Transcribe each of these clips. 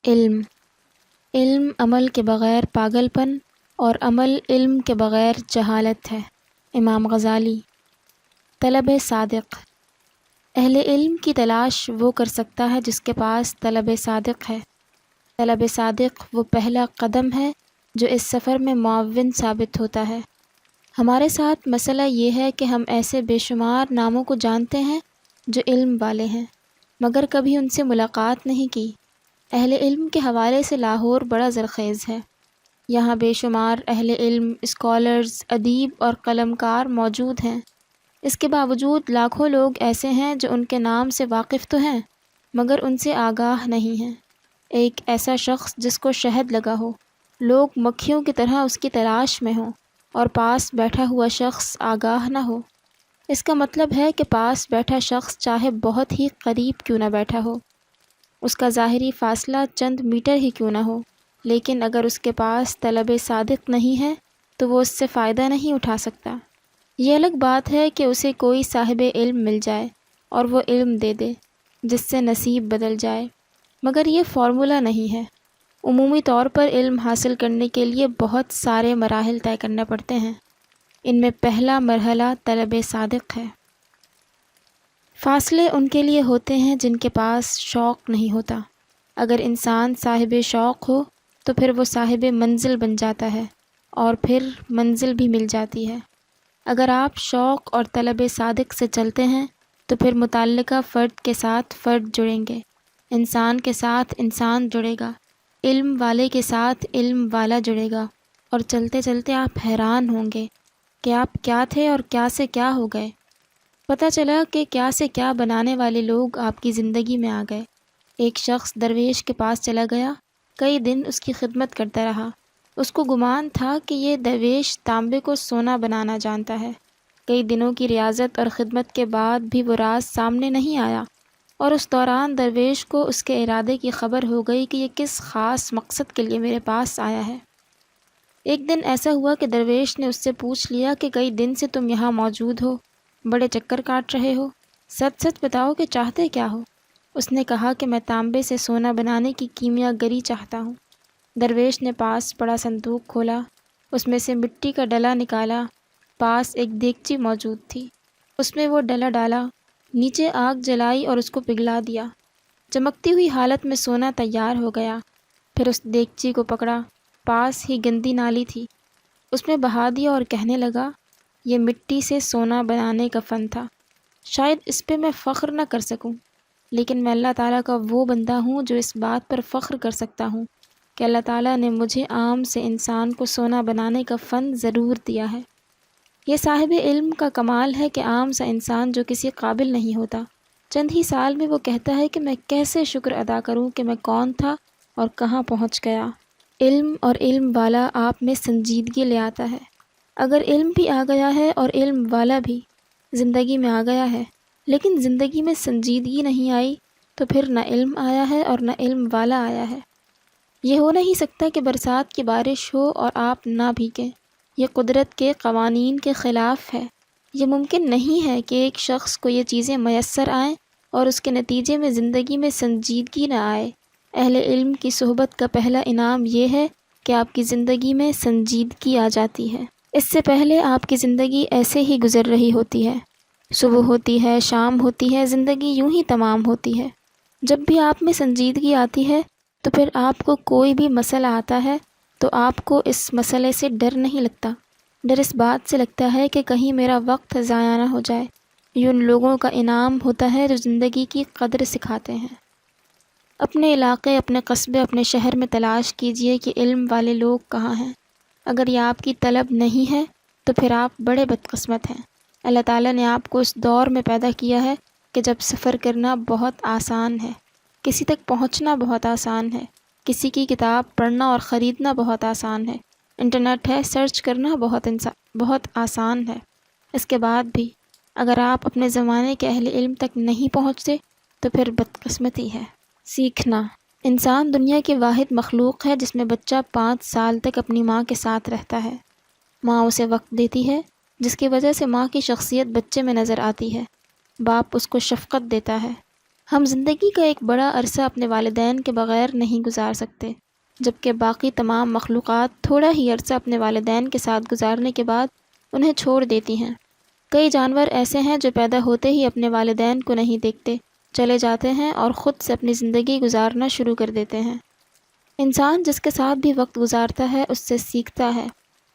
علم علم عمل کے بغیر پاگل پن اور عمل علم کے بغیر جہالت ہے۔ امام غزالی۔ طلب صادق اہل علم کی تلاش وہ کر سکتا ہے جس کے پاس طلب صادق ہے۔ طلب صادق وہ پہلا قدم ہے جو اس سفر میں معاون ثابت ہوتا ہے۔ ہمارے ساتھ مسئلہ یہ ہے کہ ہم ایسے بے شمار ناموں کو جانتے ہیں جو علم والے ہیں، مگر کبھی ان سے ملاقات نہیں کی۔ اہل علم کے حوالے سے لاہور بڑا زرخیز ہے۔ یہاں بے شمار اہل علم، اسکالرز، ادیب اور قلمکار موجود ہیں۔ اس کے باوجود لاکھوں لوگ ایسے ہیں جو ان کے نام سے واقف تو ہیں مگر ان سے آگاہ نہیں ہیں۔ ایک ایسا شخص جس کو شہد لگا ہو، لوگ مکھیوں کی طرح اس کی تلاش میں ہوں، اور پاس بیٹھا ہوا شخص آگاہ نہ ہو۔ اس کا مطلب ہے کہ پاس بیٹھا شخص چاہے بہت ہی قریب کیوں نہ بیٹھا ہو، اس کا ظاہری فاصلہ چند میٹر ہی کیوں نہ ہو، لیکن اگر اس کے پاس طلب صادق نہیں ہے تو وہ اس سے فائدہ نہیں اٹھا سکتا۔ یہ الگ بات ہے کہ اسے کوئی صاحب علم مل جائے اور وہ علم دے دے جس سے نصیب بدل جائے، مگر یہ فارمولہ نہیں ہے۔ عمومی طور پر علم حاصل کرنے کے لیے بہت سارے مراحل طے کرنے پڑتے ہیں۔ ان میں پہلا مرحلہ طلب صادق ہے۔ فاصلے ان کے لیے ہوتے ہیں جن کے پاس شوق نہیں ہوتا۔ اگر انسان صاحب شوق ہو تو پھر وہ صاحب منزل بن جاتا ہے اور پھر منزل بھی مل جاتی ہے۔ اگر آپ شوق اور طلب صادق سے چلتے ہیں تو پھر متعلقہ فرد کے ساتھ فرد جڑیں گے، انسان کے ساتھ انسان جڑے گا، علم والے کے ساتھ علم والا جڑے گا، اور چلتے چلتے آپ حیران ہوں گے کہ آپ کیا تھے اور کیا سے کیا ہو گئے۔ پتہ چلا کہ کیا سے کیا بنانے والے لوگ آپ کی زندگی میں آ گئے۔ ایک شخص درویش کے پاس چلا گیا، کئی دن اس کی خدمت کرتا رہا۔ اس کو گمان تھا کہ یہ درویش تانبے کو سونا بنانا جانتا ہے۔ کئی دنوں کی ریاضت اور خدمت کے بعد بھی وہ راز سامنے نہیں آیا، اور اس دوران درویش کو اس کے ارادے کی خبر ہو گئی کہ یہ کس خاص مقصد کے لیے میرے پاس آیا ہے۔ ایک دن ایسا ہوا کہ درویش نے اس سے پوچھ لیا کہ کئی دن سے تم یہاں موجود ہو، بڑے چکر کاٹ رہے ہو، سچ سچ بتاؤ کہ چاہتے کیا ہو؟ اس نے کہا کہ میں تانبے سے سونا بنانے کی کیمیا گری چاہتا ہوں۔ درویش نے پاس پڑا صندوق کھولا، اس میں سے مٹی کا ڈلا نکالا۔ پاس ایک دیگچی موجود تھی، اس میں وہ ڈلا ڈالا، نیچے آگ جلائی اور اس کو پگھلا دیا۔ چمکتی ہوئی حالت میں سونا تیار ہو گیا۔ پھر اس دیگچی کو پکڑا، پاس ہی گندی نالی تھی، اس میں بہا دیا اور کہنے لگا، یہ مٹی سے سونا بنانے کا فن تھا۔ شاید اس پہ میں فخر نہ کر سکوں، لیکن میں اللہ تعالیٰ کا وہ بندہ ہوں جو اس بات پر فخر کر سکتا ہوں کہ اللہ تعالیٰ نے مجھے عام سے انسان کو سونا بنانے کا فن ضرور دیا ہے۔ یہ صاحب علم کا کمال ہے کہ عام سا انسان جو کسی قابل نہیں ہوتا، چند ہی سال میں وہ کہتا ہے کہ میں کیسے شکر ادا کروں کہ میں کون تھا اور کہاں پہنچ گیا۔ علم اور علم والا آپ میں سنجیدگی لے آتا ہے۔ اگر علم بھی آ گیا ہے اور علم والا بھی زندگی میں آ گیا ہے، لیکن زندگی میں سنجیدگی نہیں آئی تو پھر نہ علم آیا ہے اور نہ علم والا آیا ہے۔ یہ ہو نہیں سکتا کہ برسات کی بارش ہو اور آپ نہ بھیگیں، یہ قدرت کے قوانین کے خلاف ہے۔ یہ ممکن نہیں ہے کہ ایک شخص کو یہ چیزیں میسر آئیں اور اس کے نتیجے میں زندگی میں سنجیدگی نہ آئے۔ اہل علم کی صحبت کا پہلا انعام یہ ہے کہ آپ کی زندگی میں سنجیدگی آ جاتی ہے۔ اس سے پہلے آپ کی زندگی ایسے ہی گزر رہی ہوتی ہے، صبح ہوتی ہے، شام ہوتی ہے، زندگی یوں ہی تمام ہوتی ہے۔ جب بھی آپ میں سنجیدگی آتی ہے تو پھر آپ کو کوئی بھی مسئلہ آتا ہے تو آپ کو اس مسئلے سے ڈر نہیں لگتا، ڈر اس بات سے لگتا ہے کہ کہیں میرا وقت ضائع نہ ہو جائے۔ یہ ان لوگوں کا انعام ہوتا ہے جو زندگی کی قدر سکھاتے ہیں۔ اپنے علاقے، اپنے قصبے، اپنے شہر میں تلاش کیجئے کہ علم والے لوگ کہاں ہیں۔ اگر یہ آپ کی طلب نہیں ہے تو پھر آپ بڑے بدقسمت ہیں۔ اللہ تعالیٰ نے آپ کو اس دور میں پیدا کیا ہے کہ جب سفر کرنا بہت آسان ہے، کسی تک پہنچنا بہت آسان ہے، کسی کی کتاب پڑھنا اور خریدنا بہت آسان ہے، انٹرنیٹ ہے، سرچ کرنا بہت آسان ہے۔ اس کے بعد بھی اگر آپ اپنے زمانے کے اہل علم تک نہیں پہنچتے تو پھر بدقسمتی ہے۔ سیکھنا۔ انسان دنیا کی واحد مخلوق ہے جس میں بچہ 5 سال تک اپنی ماں کے ساتھ رہتا ہے۔ ماں اسے وقت دیتی ہے، جس کی وجہ سے ماں کی شخصیت بچے میں نظر آتی ہے۔ باپ اس کو شفقت دیتا ہے، ہم زندگی کا ایک بڑا عرصہ اپنے والدین کے بغیر نہیں گزار سکتے، جبکہ باقی تمام مخلوقات تھوڑا ہی عرصہ اپنے والدین کے ساتھ گزارنے کے بعد انہیں چھوڑ دیتی ہیں۔ کئی جانور ایسے ہیں جو پیدا ہوتے ہی اپنے والدین کو نہیں دیکھتے، چلے جاتے ہیں اور خود سے اپنی زندگی گزارنا شروع کر دیتے ہیں۔ انسان جس کے ساتھ بھی وقت گزارتا ہے اس سے سیکھتا ہے،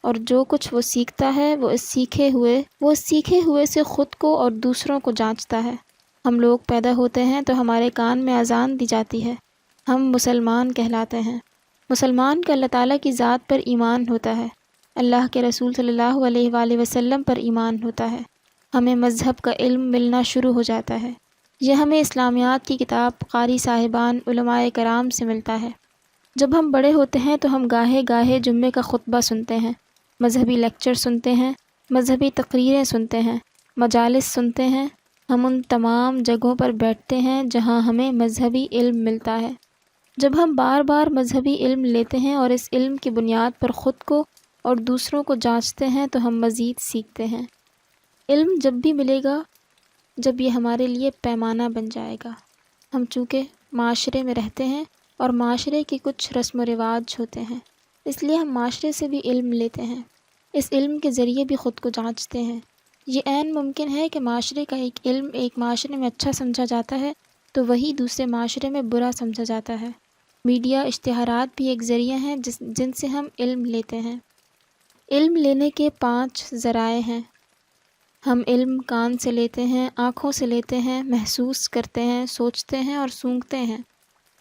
اور جو کچھ وہ سیکھتا ہے وہ اس سیکھے ہوئے سے خود کو اور دوسروں کو جانچتا ہے۔ ہم لوگ پیدا ہوتے ہیں تو ہمارے کان میں اذان دی جاتی ہے، ہم مسلمان کہلاتے ہیں۔ مسلمان کا اللہ تعالیٰ کی ذات پر ایمان ہوتا ہے، اللہ کے رسول صلی اللہ علیہ وآلہ وسلم پر ایمان ہوتا ہے، ہمیں مذہب کا علم ملنا شروع ہو جاتا ہے۔ یہ ہمیں اسلامیات کی کتاب قاری صاحبان علماء کرام سے ملتا ہے۔ جب ہم بڑے ہوتے ہیں تو ہم گاہے گاہے جمعے کا خطبہ سنتے ہیں، مذہبی لیکچر سنتے ہیں، مذہبی تقریریں سنتے ہیں، مجالس سنتے ہیں۔ ہم ان تمام جگہوں پر بیٹھتے ہیں جہاں ہمیں مذہبی علم ملتا ہے۔ جب ہم بار بار مذہبی علم لیتے ہیں اور اس علم کی بنیاد پر خود کو اور دوسروں کو جانچتے ہیں تو ہم مزید سیکھتے ہیں۔ علم جب بھی ملے گا جب یہ ہمارے لیے پیمانہ بن جائے گا۔ ہم چونکہ معاشرے میں رہتے ہیں اور معاشرے کی کچھ رسم و رواج ہوتے ہیں، اس لیے ہم معاشرے سے بھی علم لیتے ہیں، اس علم کے ذریعے بھی خود کو جانچتے ہیں۔ یہ عین ممکن ہے کہ معاشرے کا ایک علم ایک معاشرے میں اچھا سمجھا جاتا ہے تو وہی دوسرے معاشرے میں برا سمجھا جاتا ہے۔ میڈیا، اشتہارات بھی ایک ذریعہ ہیں جن سے ہم علم لیتے ہیں۔ علم لینے کے 5 ذرائع ہیں۔ ہم علم کان سے لیتے ہیں، آنکھوں سے لیتے ہیں، محسوس کرتے ہیں، سوچتے ہیں اور سونگھتے ہیں۔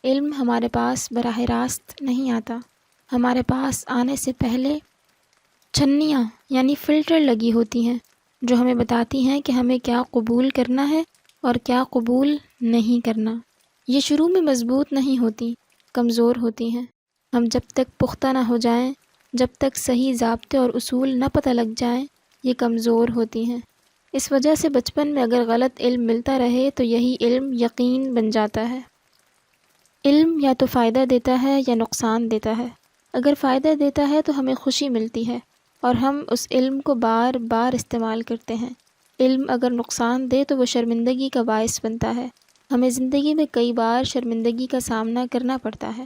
علم ہمارے پاس براہ راست نہیں آتا، ہمارے پاس آنے سے پہلے چھنیاں یعنی فلٹر لگی ہوتی ہیں جو ہمیں بتاتی ہیں کہ ہمیں کیا قبول کرنا ہے اور کیا قبول نہیں کرنا۔ یہ شروع میں مضبوط نہیں ہوتی، کمزور ہوتی ہیں۔ ہم جب تک پختہ نہ ہو جائیں، جب تک صحیح ضابطے اور اصول نہ پتہ لگ جائیں، یہ کمزور ہوتی ہیں۔ اس وجہ سے بچپن میں اگر غلط علم ملتا رہے تو یہی علم یقین بن جاتا ہے۔ علم یا تو فائدہ دیتا ہے یا نقصان دیتا ہے۔ اگر فائدہ دیتا ہے تو ہمیں خوشی ملتی ہے اور ہم اس علم کو بار بار استعمال کرتے ہیں۔ علم اگر نقصان دے تو وہ شرمندگی کا باعث بنتا ہے۔ ہمیں زندگی میں کئی بار شرمندگی کا سامنا کرنا پڑتا ہے۔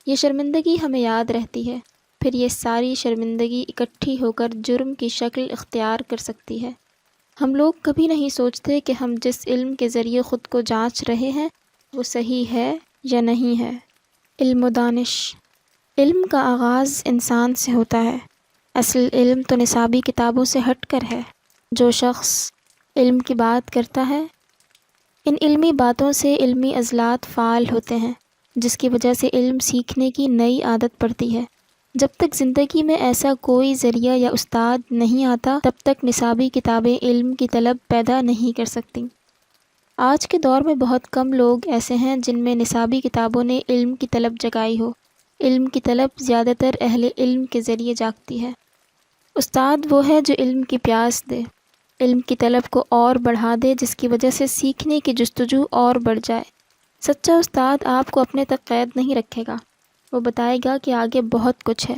یہ شرمندگی ہمیں یاد رہتی ہے، پھر یہ ساری شرمندگی اکٹھی ہو کر جرم کی شکل اختیار کر سکتی ہے۔ ہم لوگ کبھی نہیں سوچتے کہ ہم جس علم کے ذریعے خود کو جانچ رہے ہیں وہ صحیح ہے یا نہیں ہے۔ علم و دانش۔ علم کا آغاز انسان سے ہوتا ہے۔ اصل علم تو نصابی کتابوں سے ہٹ کر ہے۔ جو شخص علم کی بات کرتا ہے، ان علمی باتوں سے علمی عضلات فعال ہوتے ہیں، جس کی وجہ سے علم سیکھنے کی نئی عادت پڑتی ہے۔ جب تک زندگی میں ایسا کوئی ذریعہ یا استاد نہیں آتا تب تک نصابی کتابیں علم کی طلب پیدا نہیں کر سکتی۔ آج کے دور میں بہت کم لوگ ایسے ہیں جن میں نصابی کتابوں نے علم کی طلب جگائی ہو۔ علم کی طلب زیادہ تر اہل علم کے ذریعے جاگتی ہے۔ استاد وہ ہے جو علم کی پیاس دے، علم کی طلب کو اور بڑھا دے، جس کی وجہ سے سیکھنے کی جستجو اور بڑھ جائے۔ سچا استاد آپ کو اپنے تک قید نہیں رکھے گا، وہ بتائے گا کہ آگے بہت کچھ ہے۔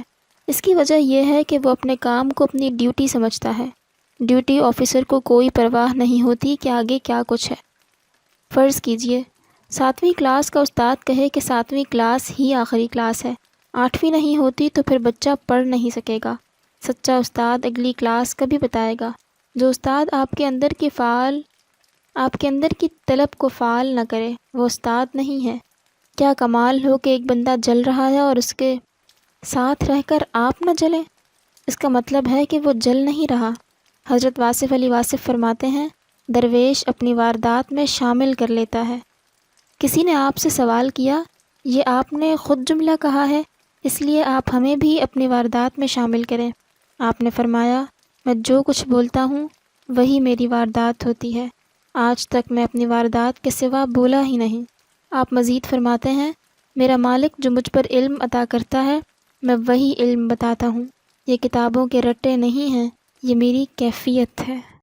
اس کی وجہ یہ ہے کہ وہ اپنے کام کو اپنی ڈیوٹی سمجھتا ہے۔ ڈیوٹی آفیسر کو کوئی پرواہ نہیں ہوتی کہ آگے کیا کچھ ہے۔ فرض کیجئے 7ویں کلاس کا استاد کہے کہ 7ویں کلاس ہی آخری کلاس ہے، 8ویں نہیں ہوتی تو پھر بچہ پڑھ نہیں سکے گا۔ سچا استاد اگلی کلاس کا بھی بتائے گا۔ جو استاد آپ کے اندر کی طلب کو فعال نہ کرے وہ استاد نہیں ہے۔ کیا کمال ہو کہ ایک بندہ جل رہا ہے اور اس کے ساتھ رہ کر آپ نہ جلیں، اس کا مطلب ہے کہ وہ جل نہیں رہا۔ حضرت واصف علی واصف فرماتے ہیں، درویش اپنی واردات میں شامل کر لیتا ہے۔ کسی نے آپ سے سوال کیا، یہ آپ نے خود جملہ کہا ہے، اس لیے آپ ہمیں بھی اپنی واردات میں شامل کریں۔ آپ نے فرمایا، میں جو کچھ بولتا ہوں وہی میری واردات ہوتی ہے، آج تک میں اپنی واردات کے سوا بولا ہی نہیں۔ آپ مزید فرماتے ہیں، میرا مالک جو مجھ پر علم عطا کرتا ہے میں وہی علم بتاتا ہوں، یہ کتابوں کے رٹے نہیں ہیں، یہ میری کیفیت ہے۔